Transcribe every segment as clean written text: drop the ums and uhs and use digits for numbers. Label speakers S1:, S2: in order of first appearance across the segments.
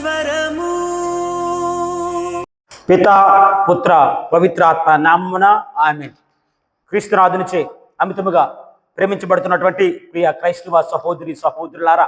S1: స్వరము.
S2: పితా పుత్ర పవిత్రాత్మ నామమున ఆమేన్. క్రీస్తునాథునిచే అమితముగా ప్రేమించబడుతున్నటువంటి ప్రియ క్రైస్తవ సహోదరి సహోదరులారా,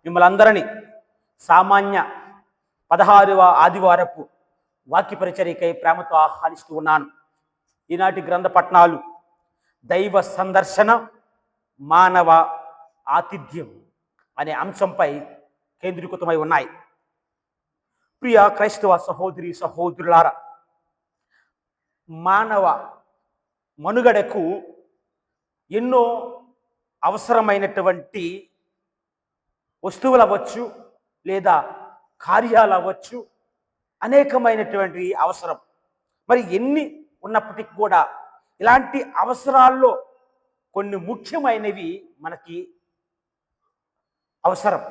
S2: మిమ్మల్ని అందరినీ సామాన్య 16వ ఆదివారపు వాక్య పరిచర్యకై ప్రేమతో ఆహ్వానిస్తూ ఉన్నాను. ఈనాటి గ్రంథ పఠనాలు దైవ సందర్శన, మానవ ఆతిథ్యం అనే అంశంపై కేంద్రీకృతమై ఉన్నాయి. ప్రియ క్రైస్తవ సహోదరి సహోదరులారా, మానవ మనుగడకు ఎన్నో అవసరమైనటువంటి వస్తువులు అవ్వచ్చు, లేదా కార్యాలు అవ్వచ్చు, అనేకమైనటువంటి అవసరం. మరి ఎన్ని ఉన్నప్పటికీ కూడా ఇలాంటి అవసరాల్లో కొన్ని ముఖ్యమైనవి మనకి అవసరం.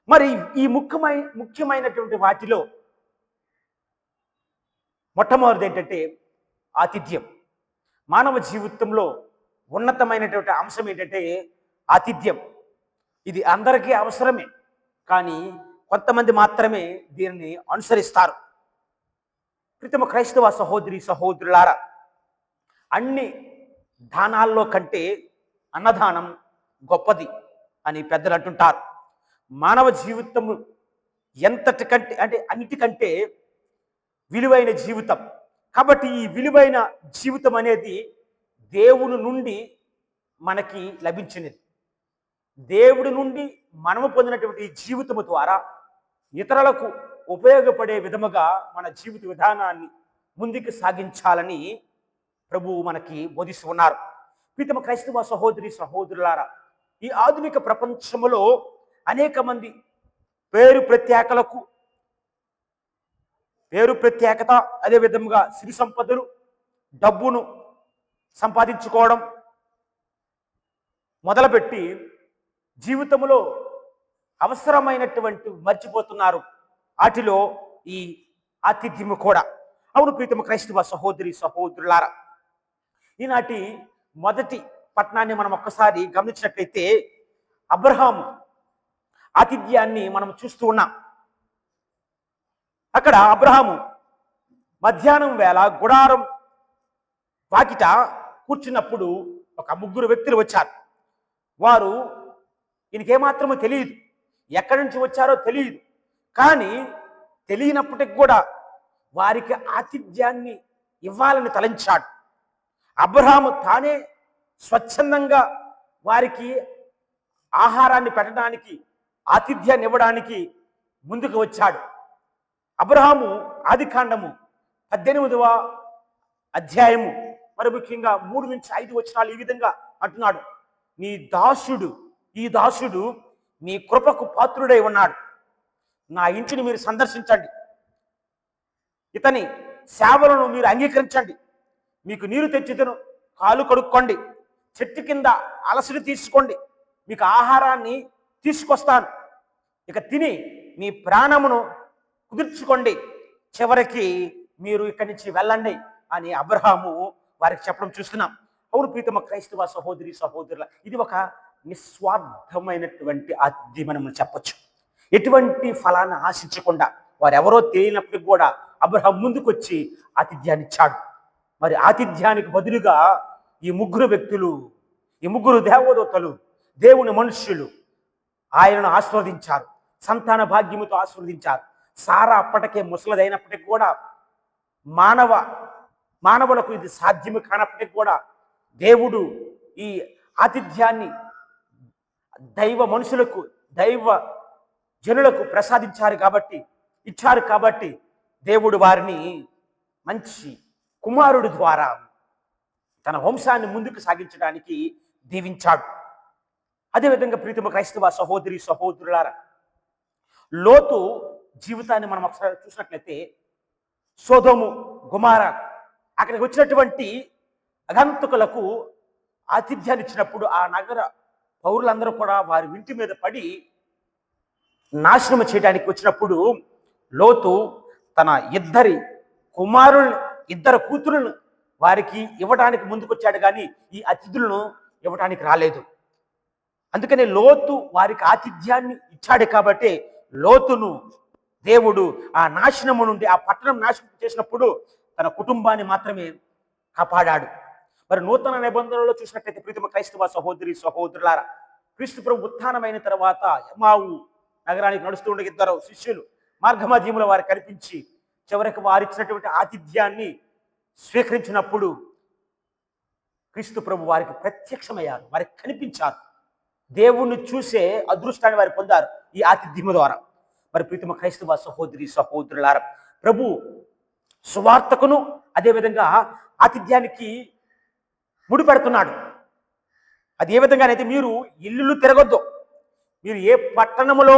S2: మరి ఈ ముఖ్యమైనటువంటి వాటిలో మొట్టమొదటిది ఏంటంటే ఆతిథ్యం. మానవ జీవితంలో ఉన్నతమైనటువంటి అంశం ఏంటంటే ఆతిథ్యం. ఇది అందరికీ అవసరమే, కానీ కొంతమంది మాత్రమే దీనిని అనుసరిస్తారు. ప్రియతమ క్రైస్తవ సహోదరి సహోదరులారా, అన్ని దానాల్లో కంటే అన్నదానం గొప్పది అని పెద్దలు అంటుంటారు. మానవ జీవితం ఎంతటికంటే అంటే అన్నిటికంటే విలువైన జీవితం. కాబట్టి ఈ విలువైన జీవితం అనేది దేవుని నుండి మనకి లభించినది. దేవుడి నుండి మనము పొందినటువంటి జీవితము ద్వారా ఇతరులకు ఉపయోగపడే విధముగా మన జీవిత విధానాన్ని ముందుకు సాగించాలని ప్రభువు మనకి బోధిస్తున్నారు. ప్రియతమ క్రైస్తవ సహోదరి సహోదరులారా, ఈ ఆధునిక ప్రపంచంలో అనేక మంది పేరు ప్రత్యేకత, అదే విధముగా సిరి సంపదలు, డబ్బును సంపాదించుకోవడం మొదలుపెట్టి జీవితంలో అవసరమైనటువంటి మర్చిపోతున్నారు. వాటిలో ఈ ఆతిథ్యము కూడా. అవును ప్రియతమ క్రైస్తవ సహోదరి సహోదరులారా, ఈనాటి మొదటి పట్టణాన్ని మనం ఒక్కసారి గమనించినట్లయితే అబ్రహాము ఆతిథ్యాన్ని మనం చూస్తూ ఉన్నాం. అక్కడ అబ్రహాము మధ్యాహ్నం వేళ గుడారం వాకిట కూర్చున్నప్పుడు ఒక ముగ్గురు వ్యక్తులు వచ్చారు. వారు ఈయనకేమాత్రమో తెలియదు, ఎక్కడి నుంచి వచ్చారో తెలియదు. కానీ తెలియనప్పటికి కూడా వారికి ఆతిథ్యాన్ని ఇవ్వాలని తలంచాడు. అబ్రహాము తానే స్వచ్ఛందంగా వారికి ఆహారాన్ని పెట్టడానికి, ఆతిథ్యాన్ని ఇవ్వడానికి ముందుకు వచ్చాడు. అబ్రహాము ఆదికాండము 18వ అధ్యాయము మరి ముఖ్యంగా 3 నుంచి 5 వచనాలు ఈ విధంగా అంటున్నాడు. ఈ దాసుడు మీ కృపకు పాత్రుడై ఉన్నాడు. నా ఇంటిని మీరు సందర్శించండి, ఇతని సేవలను మీరు అంగీకరించండి. మీకు నీరు తెచ్చితను, కాలు కడుక్కోండి, చెట్టు కింద అలసట తీసుకోండి, మీకు ఆహారాన్ని తీసుకొస్తాను, ఇక తిని మీ ప్రాణమును కుదుర్చుకోండి, చివరికి మీరు ఇక్కడి నుంచి వెళ్ళండి అని అబ్రహాము వారికి చెప్పడం చూస్తున్నాం. అవును ప్రీతమ క్రైస్తవ సహోదరి సహోదరుల, ఇది ఒక నిస్వార్థమైనటువంటి ఆతిథ్యం మనం చెప్పొచ్చు. ఎటువంటి ఫలాన్ని ఆశించకుండా, వారెవరో తెలియనప్పటికి కూడా అబ్రహాం ముందుకు వచ్చి ఆతిథ్యాన్ని ఇచ్చాడు. మరి ఆతిథ్యానికి బదులుగా ఈ ముగ్గురు వ్యక్తులు, ఈ ముగ్గురు దేవదూతలు, దేవుని మనుష్యులు ఆయనను ఆశీర్వదించారు, సంతాన భాగ్యముతో ఆశీర్వదించారు. సారా అప్పటికే ముసలదైనప్పటికీ కూడా, మానవులకు ఇది సాధ్యము కానప్పటికీ కూడా దేవుడు ఈ ఆతిథ్యాన్ని దైవ మనుషులకు, దైవ జనులకు ఇచ్చారు కాబట్టి దేవుడు వారిని మంచి కుమారుడు ద్వారా తన వంశాన్ని ముందుకు సాగించడానికి దీవించాడు. అదేవిధంగా ప్రీతమ క్రైస్తవ సహోదరి సహోదరులారా, లోతు జీవితాన్ని మనం ఒకసారి చూసినట్లయితే, సొదొము గొమొర్రా అక్కడికి వచ్చినటువంటి అగంతకులకు ఆతిథ్యాన్ని ఇచ్చినప్పుడు ఆ నగర పౌరులందరూ కూడా వారి ఇంటి మీద పడి నాశనం చేయడానికి వచ్చినప్పుడు లోతు తన ఇద్దరు కూతురులను వారికి ఇవ్వడానికి ముందుకొచ్చాడు, కానీ ఈ అతిథులను ఇవ్వడానికి రాలేదు. అందుకని లోతు వారికి ఆతిథ్యాన్ని ఇచ్చాడు కాబట్టి లోతును దేవుడు ఆ నాశనము నుండి, ఆ పట్టణం నాశనం చేసినప్పుడు తన కుటుంబాన్ని మాత్రమే కాపాడాడు. మరి నూతన నిబంధనలో చూసినట్లయితే ప్రీతమ క్రైస్తవ సహోదరి సహోదరులారా, క్రీస్తు ప్రభు ఉత్థానమైన తర్వాత ఎమ్మావు నగరానికి నడుస్తూ ఉండే ఇద్దరు శిష్యులు మార్గమధ్యముల వారు కనిపించి చివరికి వారిచ్చినటువంటి ఆతిథ్యాన్ని స్వీకరించినప్పుడు క్రీస్తు ప్రభు వారికి ప్రత్యక్షమయ్యారు, వారికి కనిపించారు. దేవుణ్ణి చూసే అదృష్టాన్ని వారు పొందారు ఈ ఆతిథ్యము ద్వారా. మరి ప్రీతమ క్రైస్తవ సహోదరి సహోదరులారా, ప్రభు సువార్తకును అదేవిధంగా ఆతిథ్యానికి ముడిపెడుతున్నాడు. అది ఏ విధంగానైతే మీరు ఇల్లు తిరగొద్దు. మీరు ఏ పట్టణములో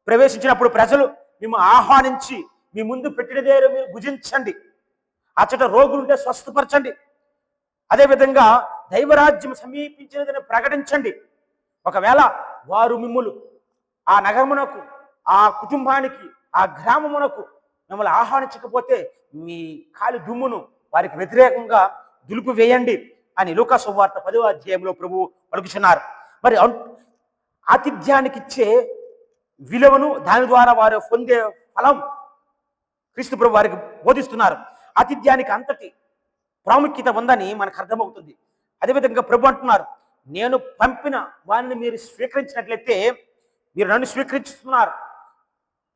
S2: ప్రవేశించినప్పుడు ప్రజలు మేము ఆహ్వానించి మీ ముందు పెట్టినదే మీరు భుజించండి, అచ్చట రోగులుంటే స్వస్థపరచండి, అదేవిధంగా దైవరాజ్యం సమీపించినదని ప్రకటించండి. ఒకవేళ వారు మిమ్ములు ఆ నగరమునకు, ఆ కుటుంబానికి, ఆ గ్రామమునకు మిమ్మల్ని ఆహ్వానించకపోతే మీ కాలి దుమ్మును వారికి వ్యతిరేకంగా దులుపు వేయండి అని లూకా సువార్త 10వ అధ్యాయంలో ప్రభు పలుకుచున్నారు. మరి ఆతిథ్యానికి ఇచ్చే విలువను, దాని ద్వారా వారు పొందే ఫలం క్రీస్తు ప్రభు వారికి బోధిస్తున్నారు. ఆతిథ్యానికి అంతటి ప్రాముఖ్యత ఉందని మనకు అర్థమవుతుంది. అదేవిధంగా ప్రభు అంటున్నారు, నేను పంపిన వారిని మీరు స్వీకరించినట్లయితే మీరు నన్ను స్వీకరిస్తున్నారు,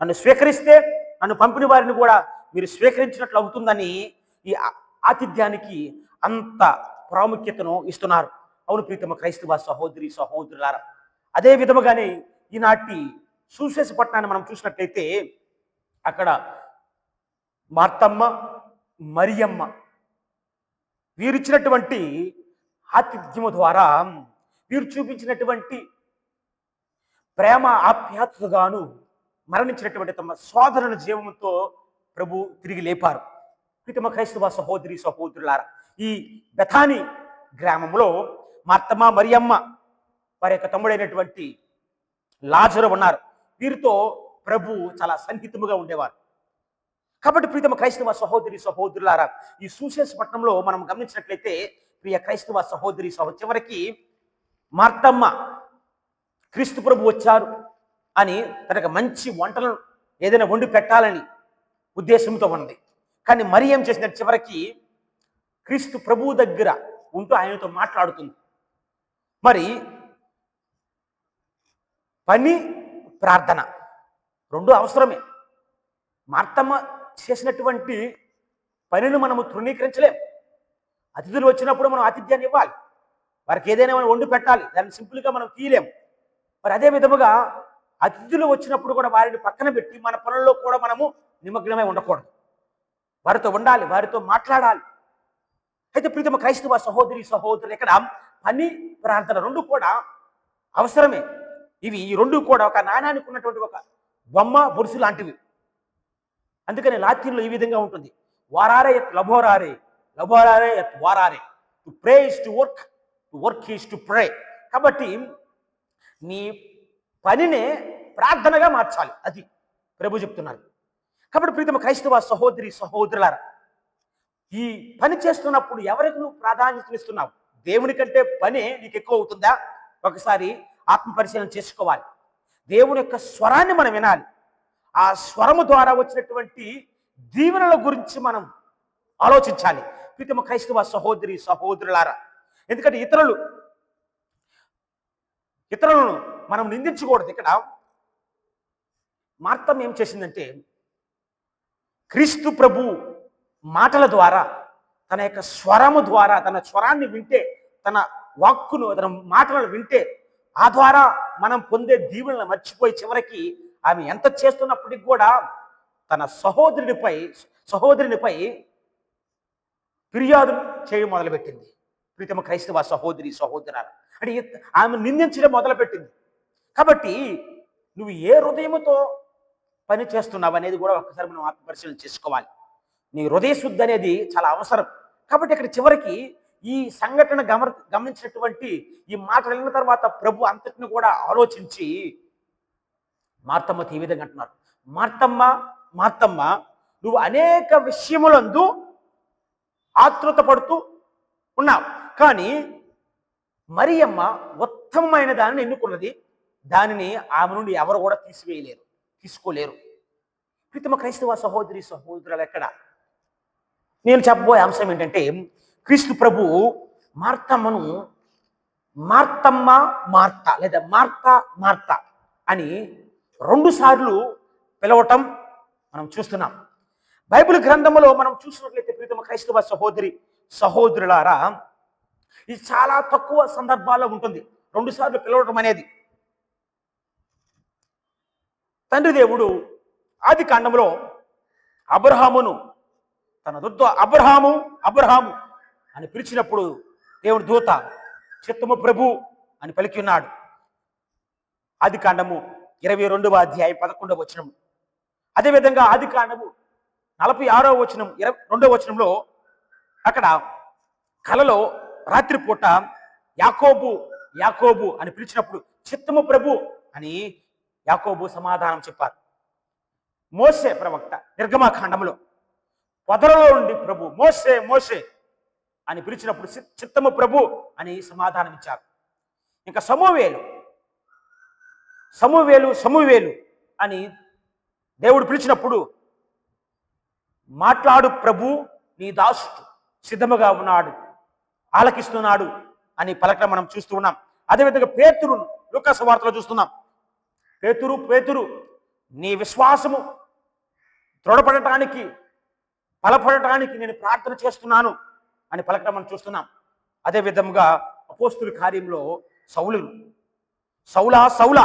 S2: నన్ను స్వీకరిస్తే నన్ను పంపిన వారిని కూడా మీరు స్వీకరించినట్లు అవుతుందని ఈ ఆతిథ్యానికి అంత ప్రాముఖ్యతను ఇస్తున్నారు. అవును ప్రీతమ క్రైస్తవ సహోదరి సహోదరులారా, అదే విధముగానే ఈనాటి సూసేసు పట్టణాన్ని మనం చూసినట్లయితే అక్కడ మార్తమ్మ, మరియమ్మ వీరిచ్చినటువంటి ఆతిథ్యము ద్వారా వీరు చూపించినటువంటి ప్రేమ ఆప్యాయతగాను మరణించినటువంటి తమ సోదరుల జీవంతో ప్రభు తిరిగి లేపారు. ప్రీతమ క్రైస్తవ సహోదరి సహోదరులారా, ఈ బెథానీ గ్రామంలో మార్తమ్మ, మరియమ్మ వారి యొక్క తమ్ముడైనటువంటి లాజరు ఉన్నారు. వీరితో ప్రభు చాలా సన్నిహితముగా ఉండేవారు. కాబట్టి ప్రీతమ క్రైస్తవ సహోదరి సహోదరులారా, ఈ సూసేసు పట్టణంలో మనం గమనించినట్లయితే ప్రియ క్రైస్తవ సహోదరి చివరికి మార్తమ్మ క్రీస్తు ప్రభు వచ్చారు అని తనకు మంచి వంటలను ఏదైనా వండి పెట్టాలని ఉద్దేశంతో ఉంది. కానీ మరి ఏం చేసినట్టు చివరికి క్రీస్తు ప్రభువు దగ్గర ఉంటూ ఆయనతో మాట్లాడుతుంది. మరి పని, ప్రార్థన రెండు అవసరమే. మార్తమ్మ చేసినటువంటి పనిని మనము తృణీకరించలేం. అతిథులు వచ్చినప్పుడు మనం ఆతిథ్యాన్ని ఇవ్వాలి, వారికి ఏదైనా మనం వండి పెట్టాలి, దాన్ని సింపుల్గా మనం తీయలేం. మరి అదే విధముగా అతిథులు వచ్చినప్పుడు కూడా వారిని పక్కన పెట్టి మన పనుల్లో కూడా మనము నిమగ్నమై ఉండకూడదు. వారితో ఉండాలి, వారితో మాట్లాడాలి. అయితే ప్రీతమ క్రైస్తవ సహోదరి సహోదరులు ఇక్కడ పని, ప్రార్థన రెండు కూడా అవసరమే. ఈ రెండు కూడా ఒక నాణానికి ఉన్నటువంటి ఒక బొమ్మ బొరుసు లాంటివి. అందుకని లాతిన్లో ఈ విధంగా ఉంటుంది, వారారే ఎత్ లబోరారే, లబోరారే ఎత్ వారారే. To pray is to work, to work is to pray. కాబట్టి నీ పనినే ప్రార్థనగా మార్చాలి, అది ప్రభు చెప్తున్నారు. కాబట్టి ప్రీతమ క్రైస్తవ సహోదరి సహోదరులారా, ఈ పని చేస్తున్నప్పుడు ఎవరికి నువ్వు ప్రాధాన్యతనిస్తున్నావు? దేవుని కంటే పని నీకు ఎక్కువ అవుతుందా? ఒకసారి ఆత్మ పరిశీలన చేసుకోవాలి. దేవుని యొక్క స్వరాన్ని మనం వినాలి. ఆ స్వరము ద్వారా వచ్చినటువంటి దీవెనల గురించి మనం ఆలోచించాలి ప్రీతమ క్రైస్తవ సహోదరి సహోదరులారా. ఎందుకంటే ఇతరులను మనం నిందించకూడదు. ఇక్కడ మార్తమ్మ ఏం చేసిందంటే క్రీస్తు ప్రభు మాటల ద్వారా, తన యొక్క స్వరము ద్వారా, తన స్వరాన్ని వింటే, తన వాక్కును, తన మాటలను వింటే ఆ ద్వారా మనం పొందే దీవెనలను మర్చిపోయి చివరికి ఆమె ఎంత చేస్తున్నప్పటికి కూడా తన సహోదరునిపై ఫిర్యాదు చేయడం మొదలుపెట్టింది. ప్రీతమ క్రైస్తవ సహోదరి సహోదరులారా, అంటే ఆమె నిందించడం మొదలుపెట్టింది. కాబట్టి నువ్వు ఏ హృదయముతో పని చేస్తున్నావు అనేది కూడా ఒక్కసారి మనం ఆత్మపరిశీలన చేసుకోవాలి. నీ హృదయ శుద్ధి అనేది చాలా అవసరం. కాబట్టి ఇక్కడ చివరికి ఈ సంఘటన గమనించినటువంటి ఈ మాటలు విన్న తర్వాత ప్రభు అంతటిని కూడా ఆలోచించి మార్తమ్మతో ఈ విధంగా అంటున్నారు, మార్తమ్మ, మార్తమ్మ, నువ్వు అనేక విషయములందు ఆతృత పడుతూ ఉన్నావు, కానీ మరియమ్మ ఉత్తమమైన దానిని ఎన్నుకున్నది, దానిని ఆమె నుండి ఎవరు కూడా తీసుకోలేరు. ప్రీతమ క్రైస్తవ సహోదరి సహోదరులు ఎక్కడ నేను చెప్పబోయే అంశం ఏంటంటే, క్రీస్తు ప్రభు మార్తమ్మను మార్తమ్మ మార్త లేదా మార్త మార్త అని 2 సార్లు పిలవటం మనం చూస్తున్నాం. బైబిల్ గ్రంథంలో మనం చూసినట్లయితే ప్రీతమ క్రైస్తవ సహోదరి సహోదరులారా, ఇది చాలా తక్కువ సందర్భాల్లో ఉంటుంది 2 సార్లు పిలవటం అనేది. తండ్రి దేవుడు ఆది కాండంలో అబ్రహామును తన దూత అబ్రహాము అబ్రహాము అని పిలిచినప్పుడు దేవుడు దూత చిత్తము ప్రభు అని పలికి ఉన్నాడు. ఆది కాండము 22వ అధ్యాయం 11వ వచనం. అదేవిధంగా ఆది కాండము 46వ వచనం 22వ వచనంలో అక్కడ కలలో రాత్రిపూట యాకోబు యాకోబు అని పిలిచినప్పుడు చిత్తము ప్రభు అని యాకోబు సమాధానం చెప్పారు. మోసే ప్రవక్త నిర్గమకాండంలో పొదలలో నుండి ప్రభు మోసే మోసే అని పిలిచినప్పుడు చిత్తము ప్రభు అని సమాధానం ఇచ్చారు. ఇంకా సమూవేలు సమూవేలు సమూవేలు అని దేవుడు పిలిచినప్పుడు మాట్లాడు ప్రభు నీ దాసుడు సిద్ధముగా ఉన్నాడు ఆలకిస్తున్నాడు అని పలకడం మనం చూస్తూ ఉన్నాం. అదేవిధంగా పేతురును లూకా సువార్తలో చూస్తున్నాం. పేతురు పేతురు నీ విశ్వాసము దృఢపడటానికి బలపడటానికి నేను ప్రార్థన చేస్తున్నాను అని పలకడం మనం చూస్తున్నాం. అదే విధంగా అపోస్తుల కార్యంలో సౌలు సౌలా సౌలా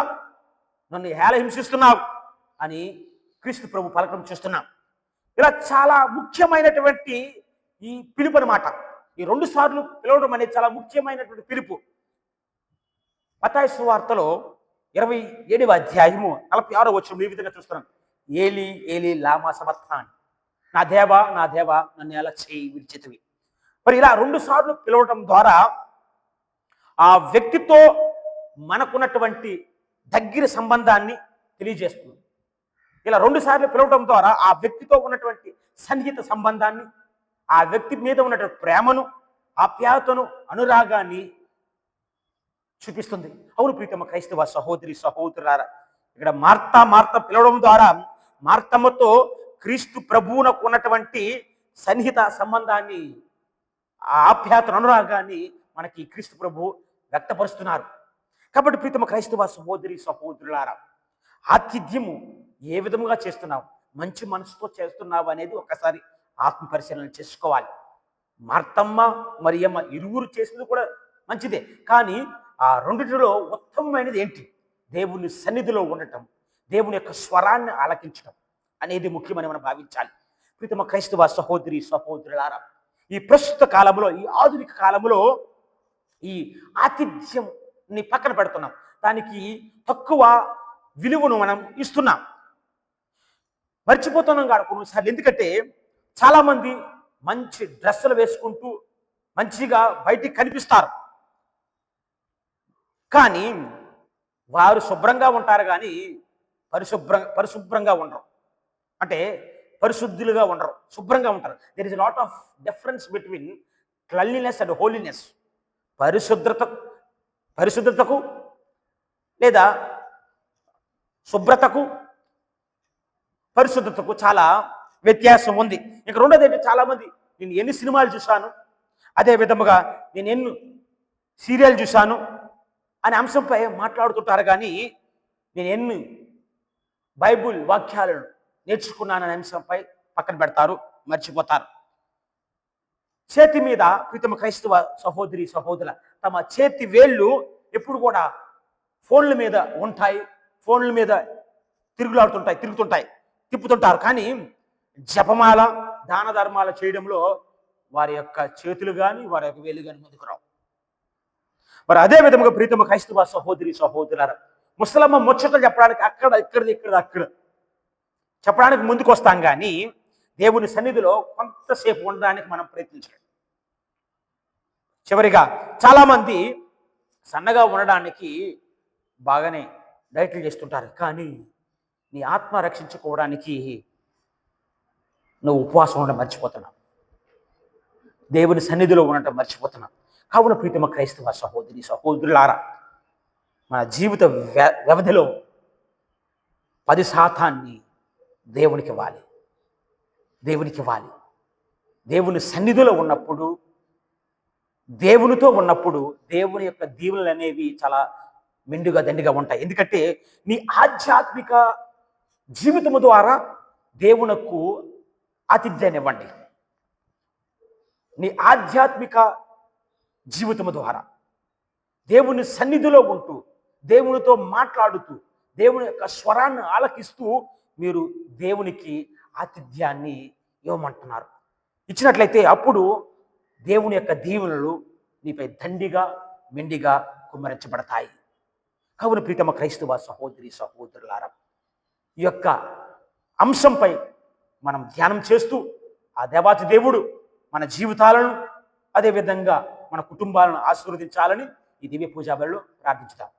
S2: నన్ను హేళ హింసిస్తున్నావు అని క్రీస్తు ప్రభు పలకడం చూస్తున్నాం. ఇలా చాలా ముఖ్యమైనటువంటి ఈ పిలుపు అన్నమాట. ఈ 2 సార్లు పిలవడం అనేది చాలా ముఖ్యమైనటువంటి పిలుపు. మత్తయి సువార్తలో 27వ అధ్యాయము 46వ వచనం ఈ విధంగా చూస్తున్నాం. ఏలి ఏలి లామా సబక్తాని, నా దేవా నన్ను ఎలా చేయి విడిచితివి. మరి ఇలా 2 సార్లు పిలవటం ద్వారా ఆ వ్యక్తితో మనకున్నటువంటి దగ్గర సంబంధాన్ని తెలియజేస్తుంది. ఇలా 2 సార్లు పిలవటం ద్వారా ఆ వ్యక్తితో ఉన్నటువంటి సన్నిహిత సంబంధాన్ని, ఆ వ్యక్తి మీద ఉన్నటువంటి ప్రేమను, ఆప్యాయతను, అనురాగాన్ని చూపిస్తుంది. అవును ప్రీతమ క్రైస్తవ సహోదరి సహోదరులారా, ఇక్కడ మార్త పిలవడం ద్వారా మార్తమ్మతో క్రీస్తు ప్రభువునకు ఉన్నటువంటి సన్నిహిత సంబంధాన్ని, ఆ ఆప్యాయతను, అనురాగాన్ని మనకి క్రీస్తు ప్రభు వ్యక్తపరుస్తున్నారు. కాబట్టి ప్రీతమ క్రైస్తవ సహోదరి సహోదరులారా, ఆతిథ్యము ఏ విధముగా చేస్తున్నావు, మంచి మనసుతో చేస్తున్నావు అనేది ఒకసారి ఆత్మ పరిశీలన చేసుకోవాలి. మార్తమ్మ మరియమ్మ ఇరువురు చేసింది కూడా మంచిదే, కానీ ఆ రెండిటిలో ఉత్తమమైనది ఏంటి? దేవుని సన్నిధిలో ఉండటం, దేవుని యొక్క స్వరాన్ని ఆలకించడం అనేది ముఖ్యమని మనం భావించాలి. ప్రీతమ క్రైస్తవ సహోదరి సహోదరులారా, ఈ ప్రస్తుత కాలంలో, ఈ ఆధునిక కాలంలో ఈ ఆతిథ్యంని పక్కన పెడుతున్నాం. దానికి తక్కువ విలువను మనం ఇస్తున్నాం, మర్చిపోతున్నాం కాదు కొన్నిసార్లు. ఎందుకంటే చాలామంది మంచి డ్రెస్సులు వేసుకుంటూ మంచిగా బయటికి కనిపిస్తారు, కానీ వారు శుభ్రంగా ఉంటారు కానీ పరిశుభ్రంగా ఉండరు. అంటే పరిశుద్ధులుగా ఉండరు, శుభ్రంగా ఉంటారు. There is lot of difference between cleanliness and holiness. పరిశుద్ధతకు లేదా శుభ్రతకు పరిశుద్ధతకు చాలా వ్యత్యాసం ఉంది. ఇక రెండోది ఏంటి, చాలామంది నేను ఎన్ని సినిమాలు చూశాను, అదే విధముగా నేను ఎన్ని సీరియల్ చూశాను అనే అంశంపై మాట్లాడుతుంటారు, కానీ నేను ఎన్ని బైబుల్ వాక్యాలను నేర్చుకున్నాననే అంశంపై పక్కన పెడతారు, మర్చిపోతారు. చేతి మీద ప్రీతమ క్రైస్తవ సహోదరి సహోదరుల తమ చేతి వేళ్ళు ఎప్పుడు కూడా ఫోన్ల మీద ఉంటాయి, ఫోన్ల మీద తిప్పుతుంటారు. కానీ జపమాల దాన ధర్మాల చేయడంలో వారి యొక్క చేతులు కానీ వారి యొక్క వేలు కానీ ముందుకు రావు. మరి అదే విధముగా ప్రీతమ క్రైస్తవ సహోదరి సహోదరులారా, ముసలమ్మ ముచ్చటలు చెప్పడానికి అక్కడ చెప్పడానికి ముందుకు వస్తాం, కానీ దేవుని సన్నిధిలో కొంతసేపు ఉండడానికి మనం ప్రయత్నించాలి. చివరిగా చాలామంది సన్నగా ఉండడానికి బాగానే డైట్లు చేస్తుంటారు, కానీ నీ ఆత్మ రక్షించుకోవడానికి నువ్వు ఉపవాసం ఉండడం మర్చిపోతున్నావు, దేవుని సన్నిధిలో ఉండటం మర్చిపోతున్నావు. కావున ప్రీతమ క్రైస్తవ సహోదరి సహోదరులారా, మన జీవిత వ్యవధిలో 10% దేవునికి ఇవ్వాలి. దేవునికి ఇవ్వాలి. దేవుని సన్నిధిలో ఉన్నప్పుడు, దేవునితో ఉన్నప్పుడు దేవుని యొక్క దీవెనలు అనేవి చాలా మెండుగా దండిగా ఉంటాయి. ఎందుకంటే నీ ఆధ్యాత్మిక జీవితము ద్వారా దేవునకు ఆతిథ్యాన్ని ఇవ్వండి. నీ ఆధ్యాత్మిక జీవితము ద్వారా దేవుని సన్నిధిలో ఉంటూ, దేవునితో మాట్లాడుతూ, దేవుని యొక్క స్వరాన్ని ఆలకిస్తూ మీరు దేవునికి ఆతిథ్యాన్ని ఇవ్వమంటున్నారు. ఇచ్చినట్లయితే అప్పుడు దేవుని యొక్క దీవెనలు నీపై దండిగా మెండిగా కుమ్మరించబడతాయి. కావున ప్రీతమ క్రైస్తవ సహోదరి సహోదరులారా, ఈ యొక్క అంశంపై మనం ధ్యానం చేస్తూ ఆ దేవాతి దేవుడు మన జీవితాలను, అదేవిధంగా మన కుటుంబాలను ఆశీర్వదించాలని ఈ దివ్య పూజా బలిలో ప్రార్థించుతాం.